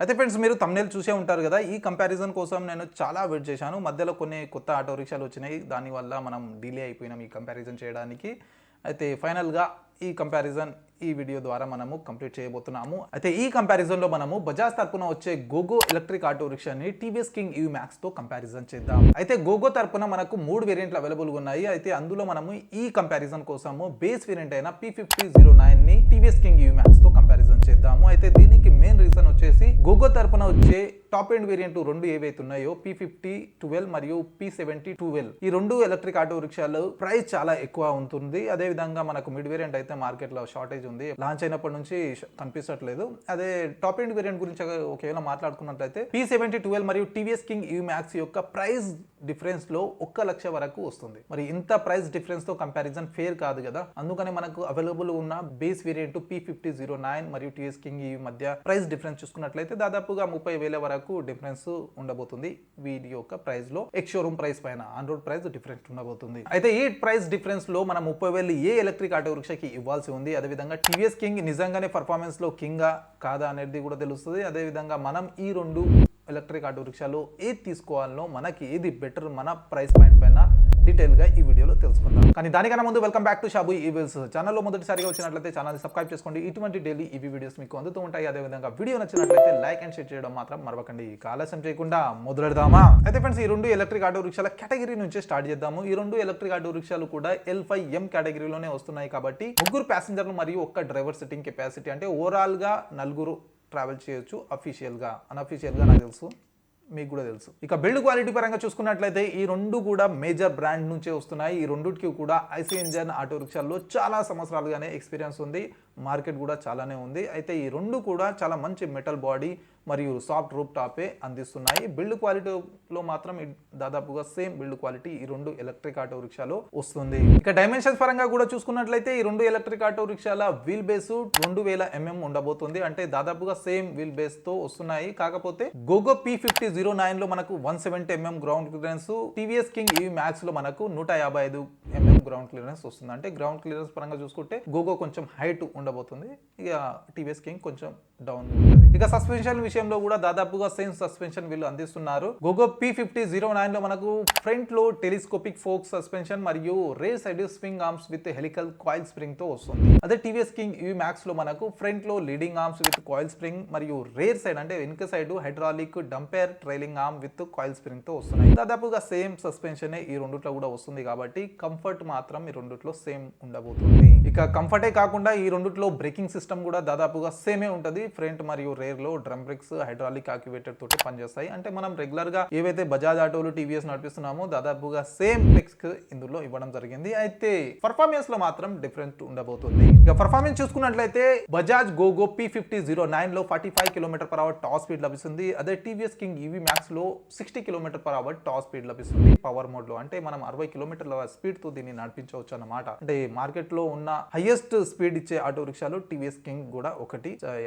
అయితే ఫ్రెండ్స్ మీరు థంబ్‌నెయిల్ చూసే ఉంటారు కదా! ఈ కంపారిజన్ కోసం నేను చాలా వెయిట్ చేశాను. మధ్యలో కొన్ని కొత్త ఆటో రిక్షాలు వచ్చినాయి. దానివల్ల మనం డిలే అయిపోయినాం ఈ కంపారిజన్ చేయడానికి. అయితే ఫైనల్‌గా ఈ కంపారిజన్ ఈ వీడియో ద్వారా మనము కంప్లీట్ చేయబోతున్నాము. అయితే ఈ కంపారిజన్‌లో మనము బజాజ్ తరపున వచ్చే గోగో ఎలక్ట్రిక్ ఆటో రిక్షాని టీవీఎస్ కింగ్ ఈవీ మ్యాక్స్‌తో కంపారిజన్ చేద్దాం. అయితే గోగో తరపున మనకు 3 వేరియంట్లు అవైలబుల్‌గా ఉన్నాయి. అయితే అందులో మనము ఈ కంపారిజన్ కోసము బేస్ వేరియంట్ అయిన P5009ని టీవీఎస్ కింగ్ ఈవీ మ్యాక్స్‌తో కంపారిజన్ చేద్దాము. అయితే దీనికి మెయిన్ రీజన్ వచ్చేసి గోగో తరపున వచ్చే టాప్ ఎండ్ వేరియంట్ రెండు ఏవైతే ఉన్నాయో P5012 మరియు P7012 ఈ రెండు ఎలక్ట్రిక్ ఆటో రిక్షాలు ప్రైస్ చాలా ఎక్కువ ఉంటుంది. అదే విధంగా మనకు మిడ్ వేరియంట్ అయితే మార్కెట్లో షార్టేజ్ ఉంది. లాంచ్ అయినప్పటి నుంచి కనిపించట్లేదు. అదే టాప్ ఎండ్ వేరియంట్ గురించి ఒకవేళ మాట్లాడుకున్నట్లయితే P7012 మరియు టీవీఎస్ కింగ్ ఈవీ మ్యాక్స్ యొక్క ప్రైస్ డిఫరెన్స్ లో 1 లక్ష వరకు వస్తుంది. మరి ఇంత ప్రైస్ డిఫరెన్స్ తో కంపారిజన్ ఫేర్ కాదు కదా. అందుకనే మనకు అవైలబుల్ ఉన్న బేస్ వేరియంట్ P5009 మరియు టీవీఎస్ కింగ్ ఈవీ మధ్య ప్రైస్ డిఫరెన్స్ చూసుకున్నట్లయితే దాదాపుగా 30,000 వరకు డిఫరెన్స్ ఉండబోతుంది. వీటి యొక్క ప్రైస్ లో ఎక్స్ షోరూమ్ ప్రైస్ పైన ఆన్ రోడ్ ప్రైస్ డిఫరెన్స్ ఉండబోతుంది. అయితే ఈ ప్రైస్ డిఫరెన్స్ లో మనం 30,000 ఏ ఎలక్ట్రిక్ ఆటో రిక్షాకి ఇవ్వాల్సి ఉంది. అదే విధంగా టీవీఎస్ కింగ్ నిజంగానే పర్ఫార్మెన్స్ లో కింగా కాదా అనేది కూడా తెలుస్తుంది. అదే విధంగా మనం ఈ రెండు ఎలక్ట్రిక్ ఆటో రిక్షాలో ఏది తీసుకోవాలో మనకి ఏది బెటర్ మన ప్రైస్ పాయింట్ పైన డీటెయిల్ గా ఈ వీడియోలో తెలుసుకుందాం. కానీ దానికన్నా ముందు వెల్కమ్ బ్యాక్ టు షాబు ఈవీల్స్ ఛానల్లో మొదటిసారిగా వచ్చినట్లయితే ఛానల్ సబ్స్క్రైబ్ చేసుకోండి. ఇటువంటి డైలీ ఈవీ వీడియోస్ మీకు అందుతూ ఉంటాయి. అదే విధంగా వీడియో నచ్చినట్లయితే లైక్ అండ్ షేర్ చేయడం మాత్రం మరవకండి. ఆలస్యం చేయకుండా మొదలెడదామా? అయితే ఫ్రెండ్స్ ఈ రెండు ఎలక్ట్రిక్ ఆటో రిక్షాల కేటగిరీ నుంచి స్టార్ట్ చేద్దాము. ఈ రెండు ఎలక్ట్రిక్ ఆటో రిక్షాలు కూడా L5M కేటగిరీలోనే వస్తున్నాయి కాబట్టి ముగ్గురు ప్యాసింజర్లు మరియు ఒక్క డ్రైవర్ సిట్టింగ్ కెపాసిటీ అంటే ఓవరాల్ గా నలుగురు ట్రావెల్ చేయొచ్చు. అఫీషియల్ గా అన్అఫీషియల్ గా నాకు తెలుసు, మీకు కూడా తెలుసు. ఇక బిల్డ్ క్వాలిటీ పరంగా చూసుకున్నట్లయితే ఈ రెండు కూడా మేజర్ బ్రాండ్ నుంచే వస్తున్నాయి. ఈ రెండుకి కూడా ఐసీ ఇంజన్ ఆటో రిక్షాల్లో చాలా సంవత్సరాలుగానే ఎక్స్పీరియన్స్ ఉంది. మార్కెట్ కూడా చాలానే ఉంది. అయితే ఈ రెండు కూడా చాలా మంచి మెటల్ బాడీ మరియు సాఫ్ట్ రూప్ టాపే అందిస్తున్నాయి. బిల్డ్ క్వాలిటీలో మాత్రం దాదాపుగా సేమ్ బిల్డ్ క్వాలిటీ ఈ రెండు ఎలక్ట్రిక్ ఆటో రిక్షాలో వస్తుంది. ఇక డైమెన్షన్స్ పరంగా కూడా చూసుకున్నట్లయితే ఈ రెండు ఎలక్ట్రిక్ ఆటో రిక్షాల వీల్ బేస్ 2000 mm ఉండబోతుంది. అంటే దాదాపుగా సేమ్ వీల్ బేస్ తో వస్తున్నాయి. కాకపోతే గోగో P5009 లో మనకు 170 mm ground clearance, TVS King EV max లో మనకు 155 mm గ్రౌండ్ క్లియరెన్స్ వస్తుంది. అంటే గ్రౌండ్ క్లియరెన్స్ పరంగా చూసుకుంటే గోగో కొంచెం హైట్ ఉండబోతుంది. ఇక టీవీఎస్ కింగ్ కొంచెం డౌన్ ఉంటుంది. ఇక సస్పెన్షన్ విషయంలో కూడా దాదాపుగా సేమ్ సస్పెన్షన్ వీళ్ళు అందిస్తున్నారు. గోగో P5009 లో మనకు ఫ్రంట్ లో టెలిస్కోపిక్ ఫోక్ సస్పెన్షన్ మరియు rear side swing arms with helical coil spring తో వస్తుంది. అదే టీవీఎస్ కింగ్ ఈవీ మ్యాక్స్ లో మనకు ఫ్రంట్ లో leading arms with coil spring మరియు రేర్ సైడ్ అంటే వెనుక side hydraulic damper trailing arm with coil spring తో వస్తున్నాయి. దాదాపుగా సేమ్ సస్పెన్షన్ ఈ రెండిట్లో కూడా వస్తుంది కాబట్టి కంఫర్ట్ మాత్రం ఈ రెండిట్లో సేమ్ ఉండబోతుంది. ఇక కంఫర్టే కాకుండా ఈ రెండిట్లో బ్రేకింగ్ సిస్టమ్ కూడా దాదాపుగా సేమే ఉంటుంది. ఫ్రంట్ మరియు రేర్ లో డ్రమ్ బ్రేక్స్ హైడ్రాలిక్ యాక్యువేటర్ తోటి పనిచేస్తాయి. అంటే మనం రెగ్యులర్ గా ఏవైతే బజాజ్ ఆటోలు టీవీఎస్ నడిపిస్తున్నామో దాదాపుగా సేమ్ బ్రేక్స్ ఇందులో ఇవ్వడం జరిగింది. అయితే పర్ఫార్మెన్స్ లో మాత్రం డిఫరెంట్ ఉండబోతుంది. ఇక పర్ఫార్మెన్స్ చూసుకున్నట్లయితే బజాజ్ గోగో P5009 లో 45 km/h టాప్ స్పీడ్ లభిస్తుంది. అదే టీవీఎస్ కింగ్ ఈవీ మ్యాక్స్ లో 60 km/h టాప్ స్పీడ్ లభిస్తుంది పవర్ మోడ్ లో. అంటే మనం 60 km స్పీడ్ తో దీన్ని నడిపించవచ్చు అన్నమాట. అంటే మార్కెట్ లో ఉన్న హైయెస్ట్ స్పీడ్ ఇచ్చే ఆటో రిక్షాలు టీవీఎస్ కింగ్ కూడా ఒకటి.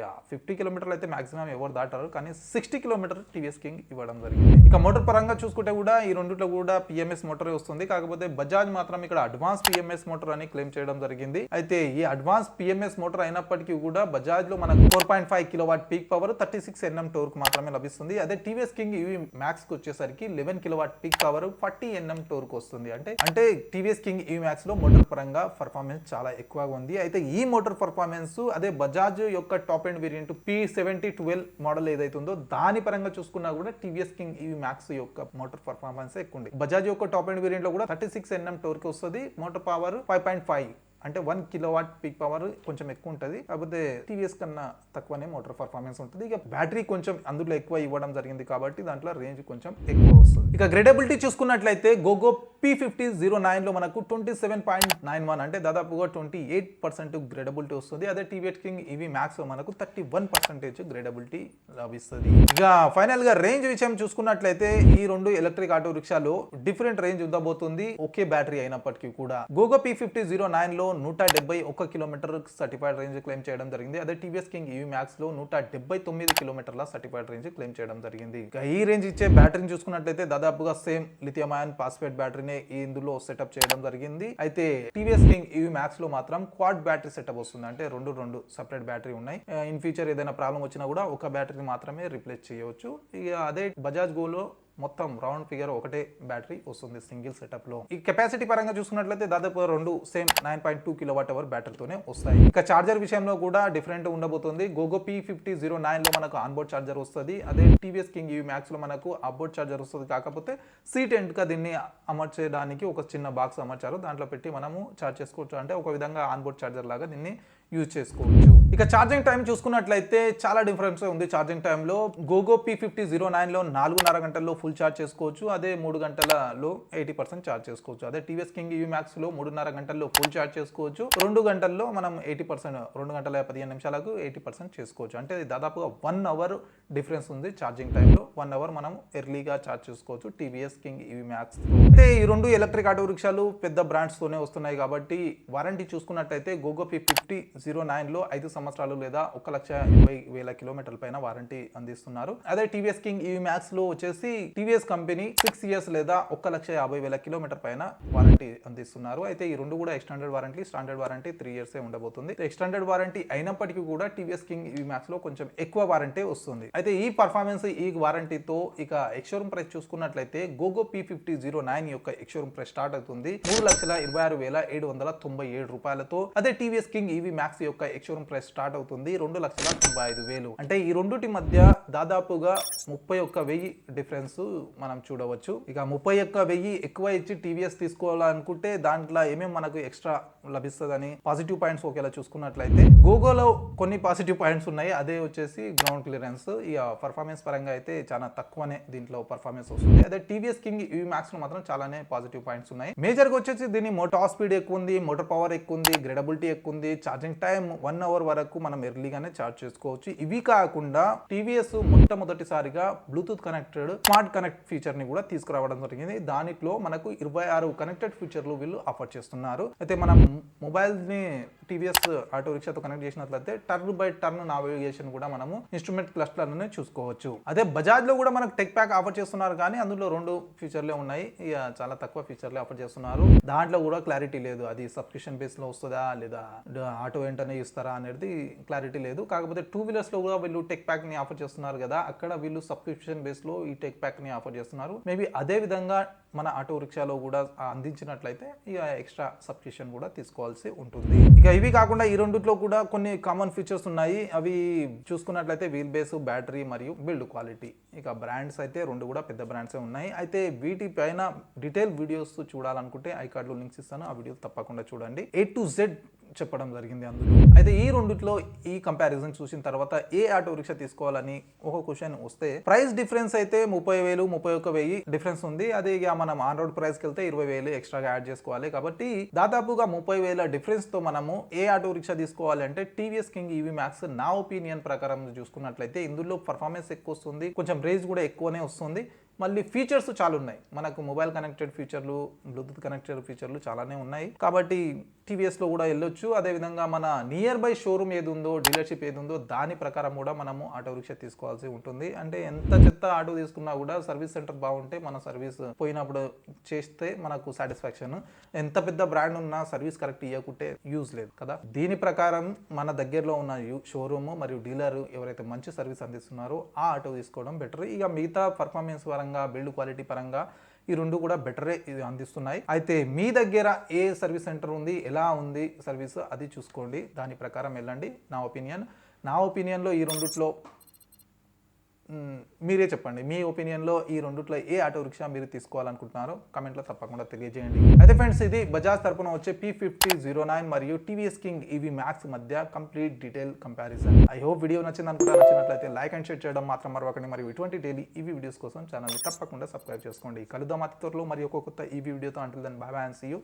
50 km అయితే మాక్సిమం ఎవరు దాటారు, కానీ 60 km టీవీఎస్ కింగ్ ఇవ్వడం జరిగింది. ఇక మోటార్ పరంగా చూసుకుంటే కూడా ఈ రెండిట్లో కూడా పిఎంఎస్ మోటార్ వస్తుంది. కాకపోతే బజాజ్ మాత్రం ఇక్కడ అడ్వాన్స్ పిఎంఎస్ మోటార్ అని క్లెయిమ్ చేయడం జరిగింది. అయితే ఈ అడ్వాన్స్ పిఎంఎస్ మోటార్ అయినప్పటికీ కూడా బజాజ్ లో మనకు 4.5 kW peak power 36 Nm Tork మాత్రమే లభిస్తుంది. అదే టీవీఎస్ కింగ్ ఈవీ మ్యాక్స్ కి వచ్చేసరికి 11 kW peak power 40 Nm Tork వస్తుంది. అంటే టీవీఎస్ కింగ్ ఈవీ మ్యాక్స్ లో మోటార్ పరంగా పర్ఫార్మెన్స్ చాలా ఎక్కువగా ఉంది. అయితే ఈ మోటార్ పర్ఫార్మెన్స్ అదే బజాజ్ యొక్క top end variant P7012 model ఏదైతే ఉందో దాని పరంగా చూసుకున్నా కూడా టీవీఎస్ కింగ్ ఈవీ మ్యాక్స్ యొక్క మోటార్ పర్ఫార్మెన్స్ ఎక్కువ ఉంది. బజాజ్ యొక్క టాప్ ఎండ్ వేరియంట్ లో కూడా 36 Nm టోర్క్ వస్తుంది. మోటార్ పవర్ 5.5 అంటే 1 kW పీక్ పవర్ కొంచెం ఎక్కువ ఉంటుంది. కాకపోతే టీవీఎస్ కన్నా తక్కువనే మోటార్ పర్ఫార్మెన్స్ ఉంటుంది. ఇక బ్యాటరీ కొంచెం అందులో ఎక్కువ ఇవ్వడం జరిగింది కాబట్టి దాంట్లో రేంజ్ కొంచెం ఎక్కువ వస్తుంది. ఇక గ్రేడబిలిటీ చూసుకున్నట్లయితే గోగో P5009 లో మనకు 27.91 అంటే దాదాపుగా 28% గ్రేడబిలిటీ వస్తుంది. అదే టీవీఎస్ కింగ్ ఈవీ మ్యాక్స్ లో మనకు 31% గ్రేడబిలిటీ లభిస్తుంది. ఇక ఫైనల్ గా రేంజ్ విషయం చూసుకున్నట్లయితే ఈ రెండు ఎలక్ట్రిక్ ఆటో రిక్షాలో డిఫరెంట్ రేంజ్ ఉండబోతుంది ఒకే బ్యాటరీ అయినప్పటికీ కూడా. గోగో P5009 లో 171 కిలోమీటర్ సర్టిఫైడ్ రేంజ్ క్లెయిమ్ చేయడం జరిగింది. అదే టీవీఎస్ కింగ్ ఈవీ మ్యాక్స్ లో 179 కిలోమీటర్ల సర్టిఫైడ్ రేంజ్ క్లెయిమ్ చేయడం జరిగింది. ఈ రేంజ్ ఇచ్చే బ్యాటరీని చూసుకున్నట్లయితే దాదాపుగా సేమ్ లిథియం అయాన్ ఫాస్ఫేట్ బ్యాటరీనే ఇందులో సెటప్ చేయడం జరిగింది. అయితే టీవీఎస్ కింగ్ ఈవీ మ్యాక్స్ లో మాత్రం క్వాడ్ బ్యాటరీ సెటప్ వస్తుంది. అంటే రెండు సెపరేట్ బ్యాటరీ ఉన్నాయి. ఇన్ ఫ్యూచర్ ఏదైనా ప్రాబ్లం వచ్చినా కూడా ఒక బ్యాటరీ మాత్రమే రిప్లేస్ చేయవచ్చు. ఇక అదే బజాజ్ గోలో మొత్తం రౌండ్ ఫిగర్ ఒకటే బ్యాటరీ వస్తుంది సింగిల్ సెటప్ లో. ఈ కెపాసిటీ పరంగా చూసుకున్నట్లయితే దాదాపు రెండు సేమ్ 9.2 kWh బ్యాటరీతోనే వస్తాయి. ఇక చార్జర్ విషయంలో కూడా డిఫరెంట్ ఉండబోతుంది. గోగో P5009 లో మనకు ఆన్బోర్డ్ చార్జర్ వస్తుంది. అదే టీవీఎస్ కింగ్ ఈవీ మ్యాక్స్ లో మనకు ఆఫ్బోర్డ్ చార్జర్ వస్తుంది. కాకపోతే సీట్ ఎండ్ గా దీన్ని అమర్చడానికి ఒక చిన్న బాక్స్ అమర్చారు. దాంట్లో పెట్టి మనము చార్జ్ చేసుకోవచ్చు. అంటే ఒక విధంగా ఆన్బోర్డ్ చార్జర్ లాగా దీన్ని యూజ్ చేసుకోవచ్చు. ఇక ఛార్జింగ్ టైం చూసుకున్నట్లయితే చాలా డిఫరెన్స్ ఉంది. ఛార్జింగ్ టైంలో గోగో P5009 లో 4.5 గంటల్లో ఫుల్ ఛార్జ్ చేసుకోవచ్చు. అదే 3 గంటలలో 80% ఛార్జ్ చేసుకోవచ్చు. అదే టీవీఎస్ కింగ్ ఈవీ మ్యాక్స్ లో 3.5 గంటల్లో ఫుల్ ఛార్జ్ చేసుకోవచ్చు. 2 గంటల్లో మనం 80%, 2 గంటల 15 నిమిషాలకు 80% చేసుకోవచ్చు. అంటే దాదాపుగా 1 అవర్ డిఫరెన్స్ ఉంది ఛార్జింగ్ టైంలో. 1 అవర్ మనం ఎర్లీగా ఛార్జ్ చేసుకోవచ్చు టీవీఎస్ కింగ్ ఈవీ మ్యాక్స్. అయితే ఈ రెండు ఎలక్ట్రిక్ ఆటో రిక్షాలు పెద్ద బ్రాండ్స్ తోనే వస్తున్నాయి కాబట్టి వారంటీ చూసుకున్నట్లయితే గోగో P5009 లో 5 సంవత్సరాలు లేదా 1,20,000 కిలోమీటర్ల పైన వారంటీ అందిస్తున్నారు. అదే టీవీఎస్ కింగ్ ఈవీ మ్యాక్స్ లో వచ్చేసి టీవీఎస్ కంపెనీ 6 ఇయర్స్ లేదా 1,50,000 కిలోమీటర్ పైన వారంటీ అందిస్తున్నారు. అయితే ఈ రెండు కూడా extended warranty, standard warranty 3 years ఉండబోతుంది. ఎక్స్టెండెడ్ వారంటీ అయినప్పటికీ కూడా టీవీఎస్ కింగ్ ఈవీ మ్యాక్స్ లో కొంచెం ఎక్కువ వారంటీ వస్తుంది. అయితే ఈ పర్ఫార్మెన్స్ ఈ వారంటీతో ఇక ఎక్స్షోరూమ్ ప్రైస్ చూసుకున్నట్లయితే గోగో P5009 యొక్క ఎక్స్షోరూమ్ ప్రైస్ స్టార్ట్ అవుతుంది 3,26,797 రూపాయలతో. అదే టీవీఎస్ కింగ్ ఈవీ మ్యాక్స్ యొక్క ఎక్స్షోరూమ్ ప్రైస్ స్టార్ట్ అవుతుంది 2,95,000. అంటే ఈ రెండుటి మధ్య దాదాపుగా 31,000 డిఫరెన్స్ మనం చూడవచ్చు. ఇక 31,000 ఎక్కువ ఇచ్చి టీవీఎస్ తీసుకోవాలనుకుంటే దాంట్లో ఏమేమి మనకు ఎక్స్ట్రా లభిస్తుందని పాజిటివ్ పాయింట్స్ ఒకేలా చూసుకున్నట్లయితే గోగోలో కొన్ని పాజిటివ్ పాయింట్స్ ఉన్నాయి. అదే వచ్చేసి గ్రౌండ్ క్లియరెన్స్. ఇక పర్ఫార్మెన్స్ పరంగా అయితే చాలా తక్కువనే దీంట్లో పర్ఫార్మెన్స్ వస్తుంది. అదే టీవీఎస్ కింగ్ ఈవీ మ్యాక్స్ లో మాత్రం చాలానే పాజిటివ్ పాయింట్స్ ఉన్నాయి. మేజర్ గా వచ్చేసి దీని టాప్ స్పీడ్ ఎక్కువ ఉంది, మోటార్ పవర్ ఎక్కువ ఉంది, గ్రేడబిలిటీ ఎక్కువ ఉంది, ఛార్జింగ్ టైం 1 అవర్ వరకు మనం ఎర్లీగానే ఛార్జ్ చేసుకోవచ్చు. ఇవి కాకుండా టీవీఎస్ మొట్టమొదటిసారిగా Bluetooth connected smart connect feature ని కూడా తీసుకురావడం జరిగింది. దానిలో మనకు 26 కనెక్టెడ్ ఫీచర్లు వీళ్ళు ఆఫర్ చేస్తున్నారు. అయితే మనం మొబైల్ ని టీవీఎస్ ఆటో రిక్షాతో కనెక్ట్ చేసినట్లయితే టర్న్ బై టర్న్ నావిగేషన్ కూడా మనము ఇన్స్ట్రుమెంట్ క్లస్టర్ ని చూసుకోవచ్చు. అదే బజాజ్ లో కూడా మనకు టెక్ ప్యాక్ ఆఫర్ చేస్తున్నారు కానీ అందులో 2 ఫీచర్లే ఉన్నాయి. ఇక చాలా తక్కువ ఫీచర్లే ఆఫర్ చేస్తున్నారు. దాంట్లో కూడా క్లారిటీ లేదు. అది సబ్స్క్రిప్షన్ బేస్ లో వస్తుందా లేదా ఆటో వెంటనే ఇస్తారా అనేది క్లారిటీ లేదు. కాకపోతే 2 వీలర్స్ లో కూడా వీళ్ళు టెక్ ప్యాక్ ని ఆఫర్ చేస్తున్నారు కదా, అక్కడ వీళ్ళు సబ్స్క్రిప్షన్ బేస్ లో ఈ టెక్ ప్యాక్ ని ఆఫర్ చేస్తున్నారు. మేబీ అదే విధంగా మన ఆటో రిక్షాలో కూడా అందించినట్లయితే ఇక ఎక్స్ట్రా సబ్స్క్రిప్షన్ కూడా తీసుకోవాల్సి ఉంటుంది. ఇక ఇవి కాకుండా ఈ రెండిట్లో కూడా కొన్ని కామన్ ఫీచర్స్ ఉన్నాయి. అవి చూసుకున్నట్లయితే వీల్ బేస్, బ్యాటరీ మరియు బిల్డ్ క్వాలిటీ. ఇక బ్రాండ్స్ అయితే 2 కూడా పెద్ద బ్రాండ్సే ఉన్నాయి. అయితే వీటి పైన డీటెయిల్ వీడియోస్ చూడాలనుకుంటే ఐకార్డ్లో లింక్స్ ఇస్తాను, ఆ వీడియోస్ తప్పకుండా చూడండి. A to Z చెప్పడం జరిగింది అందులో. అయితే ఈ రెండిట్లో ఈ కంపారిజన్ చూసిన తర్వాత ఏ ఆటో రిక్షా తీసుకోవాలని ఒక క్వశ్చన్ వస్తే ప్రైస్ డిఫరెన్స్ అయితే 30,000, 31,000 డిఫరెన్స్ ఉంది. అదే ఇక మనం ఆన్ రోడ్ ప్రైస్కి వెళ్తే 20,000 ఎక్స్ట్రాగా యాడ్ చేసుకోవాలి. కాబట్టి దాదాపుగా 30,000 డిఫరెన్స్ తో మనము ఏ ఆటో రిక్షా తీసుకోవాలి అంటే టీవీఎస్ కింగ్ ఈవీ మ్యాక్స్ నా ఒపీనియన్ ప్రకారం చూసుకున్నట్లయితే ఇందులో పర్ఫార్మెన్స్ ఎక్కువ వస్తుంది, కొంచెం రేంజ్ కూడా ఎక్కువనే వస్తుంది. మళ్ళీ ఫీచర్స్ చాలా ఉన్నాయి. మనకు మొబైల్ కనెక్టెడ్ ఫీచర్లు, బ్లూటూత్ కనెక్టెడ్ ఫీచర్లు చాలానే ఉన్నాయి. కాబట్టి టీవీఎస్లో కూడా వెళ్ళొచ్చు. అదేవిధంగా మన నియర్ బై షోరూమ్ ఏది ఉందో, డీలర్షిప్ ఏది ఉందో దాని ప్రకారం కూడా మనము ఆటో రిక్షా తీసుకోవాల్సి ఉంటుంది. అంటే ఎంత చెత్త ఆటో తీసుకున్నా కూడా సర్వీస్ సెంటర్ బాగుంటే మన సర్వీస్ పోయినప్పుడు చేస్తే మనకు సాటిస్ఫాక్షన్. ఎంత పెద్ద బ్రాండ్ ఉన్నా సర్వీస్ కరెక్ట్ ఇవ్వకుంటే యూజ్ లేదు కదా. దీని ప్రకారం మన దగ్గరలో ఉన్న షోరూమ్ మరియు డీలర్ ఎవరైతే మంచి సర్వీస్ అందిస్తున్నారో ఆ ఆటో తీసుకోవడం బెటర్. ఇక మిగతా పర్ఫార్మెన్స్ పరంగా, బిల్డ్ క్వాలిటీ పరంగా ఈ రెండు కూడా బెటరే అందిస్తున్నాయి. అయితే మీ దగ్గర ఏ సర్వీస్ సెంటర్ ఉంది, ఎలా ఉంది సర్వీస్, అది చూసుకోండి. దాని ప్రకారం వెళ్ళండి. నా ఒపీనియన్లో ఈ రెండిట్లో మీరే చెప్పండి. మీ ఒపీనియన్లో ఈ రెండిట్లో ఏ ఆటో రిక్షా మీరు తీసుకోవాలనుకుంటున్నారో కమెంట్లో తప్పకుండా తెలియజేయండి. అయితే ఫ్రెండ్స్, ఇది బజాజ్ తరపున వచ్చే P5009 మరియు టీవీఎస్ కింగ్ ఈవీ మ్యాక్స్ మధ్య complete detail comparison. I hope video నచ్చినట్లయితే లైక్ అండ్ షేర్ చేయడం మాత్రం మరవకండి. మరియు ఇటువంటి డైలీ ఈవీ వీడియోస్ కోసం ఛానల్ని తప్పకుండా సబ్స్క్రైబ్ చేసుకోండి. కలుద్దాం అతి త్వరలో మరి ఒక కొత్త ఈవీ వీడియోతో. Until then bye bye and see you.